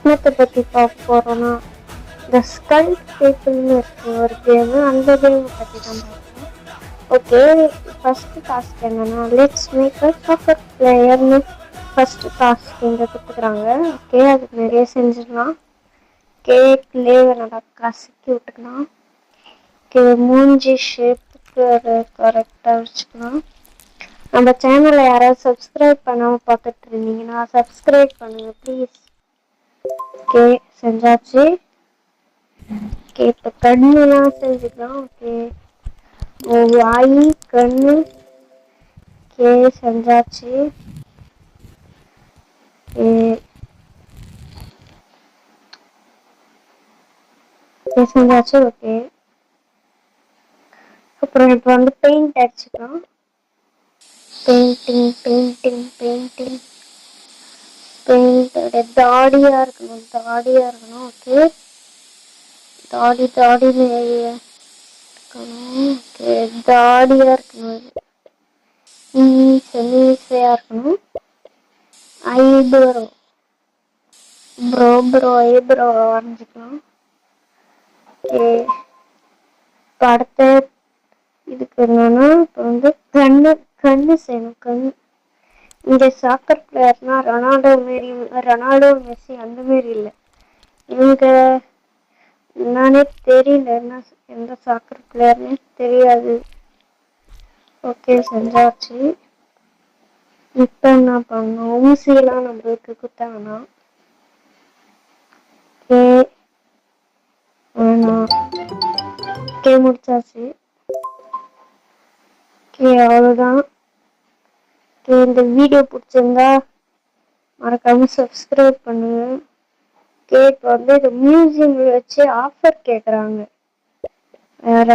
என்னத்தை பற்றி பார்க்க போகிறோன்னா இந்த ஸ்கல் பீப்புள்னு இருக்கு ஒரு கேமு, அந்த கேமை பற்றி தான் பார்ப்போம். ஓகே, ஃபஸ்ட்டு டாஸ்க் என்னன்னா லெட்ஸ் மேக் அ சாக்கர் பிளேயர்னு ஃபஸ்ட்டு டாஸ்க் இங்கே கொடுத்துக்குறாங்க. ஓகே, அதுக்கு நிறைய செஞ்சிடலாம். கேக்லேயே நல்லா கசக்கி விட்டுக்கலாம். ஓகே, மூஞ்சி ஷேப்புக்கு அதை கரெக்டாக வச்சுக்கலாம். நம்ம சேனலை யாராவது சப்ஸ்கிரைப் பண்ணாமல் பார்த்துட்டு இருந்தீங்கன்னா சப்ஸ்கிரைப் பண்ணுங்கள் ப்ளீஸ். ஓகே, செஞ்சாச்சு. ஓகே, இப்போ கண்ணுலாம் செஞ்சுக்கலாம். ஓகே, வாய் கண்ணு. ஓகே, செஞ்சாச்சு. ஓகே, செஞ்சாச்சு. ஓகே, அப்புறம் இப்போ வந்து பெயிண்ட் அடிச்சுக்கலாம். பெயிண்டிங் பெயிண்டிங் பெயிண்டிங் பெயிண்ட் தாடியாக இருக்கணும், தாடியாக இருக்கணும். ஓகே, தாடின்னு இருக்கணும். ஓகே, தாடியாக இருக்கணும். மீசையாக இருக்கணும். Eyebrow eyebrow வரைஞ்சிக்கலாம். ஓகே, இப்போ அடுத்த இதுக்கு என்னன்னா இப்போ வந்து கண்ணு செய்யணும். கண்ணு இங்கே சாக்கர் பிளேயர்னா ரொனால்டோ மெஸ்ஸி அந்த மாரி இல்லை. இவங்க என்னன்னே தெரியல, எந்த சாக்கர் பிளேயர்னே தெரியாது. ஓகே, செஞ்சாச்சு. இப்போ என்ன பண்ணணும், ஊசியெல்லாம் நம்மளுக்கு குத்தாங்கன்னா ஓகே வேணாம். ஓகே, முடிச்சாச்சு. ஓகே, அவ்வளோதான். ஓகே, இந்த வீடியோ பிடிச்சிருந்தா மறக்காம சப்ஸ்கிரைப் பண்ணுங்க. ஓகே, இப்போ வந்து இந்த மியூசியம் வச்சு ஆஃபர் கேட்குறாங்க. வேற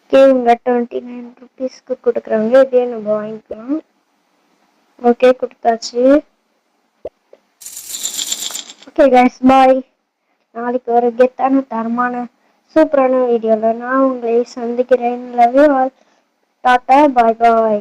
ஓகே, இவங்க 29 rupeesக்கு கொடுக்குறாங்க. இதே நம்ம வாங்கிக்கலாம். ஓகே, கொடுத்தாச்சு. ஓகே கைஸ், பாய். நாளைக்கு ஒரு கெத்தான தரமான சூப்பரான வீடியோவில் நான் உங்களை சந்திக்கிறேன். Love you all. Tata, bye bye.